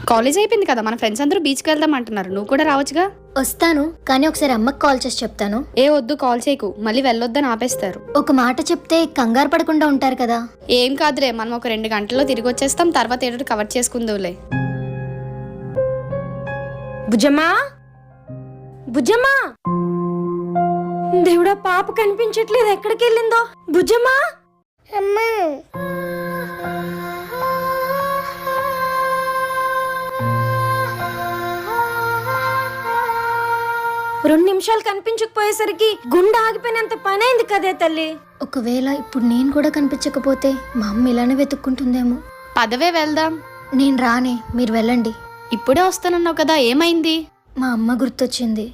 College అయిపోయింది కదా, మన ఫ్రెండ్స్ అందరూ బీచ్కి వెళ్దాం అంటున్నారు. నువ్వు కూడా రావచ్చుగా. వస్తాను, కానీ ఒకసారి అమ్మకి కాల్ చేసి చెప్తాను. ఏ వద్దు, కాల్ చేయకు, మళ్ళీ వెళ్ళొద్దని ఆపేస్తారు. ఒక మాట చెప్తే కంగారు పడకుండా ఉంటారు కదా. ఏం కాదులే, మనం ఒక 2 గంటల్లో తిరిగి వచ్చేస్తాం. తర్వాత ఏదో కవర్ చేసుకుందులే. బుజ్జమ్మా, బుజ్జమ్మా, దేవుడా పాప కనిపించట్లేదు, ఎక్కడికి వెళ్ళిందో? బుజ్జమ్మా, అమ్మా 2 నిమిషాలు కనిపించకపోయేసరికి గుండె ఆగిపోయినంత పని అయింది కదే తల్లి. ఒకవేళ ఇప్పుడు నేను కూడా కనిపించకపోతే మా అమ్మ ఇలానే వెతుక్కుంటుందేమో. పదవే వెళ్దాం. నేను రానే, మీరు వెళ్ళండి. ఇప్పుడే వస్తానన్నావు కదా, ఏమైంది? మా అమ్మ గుర్తొచ్చింది.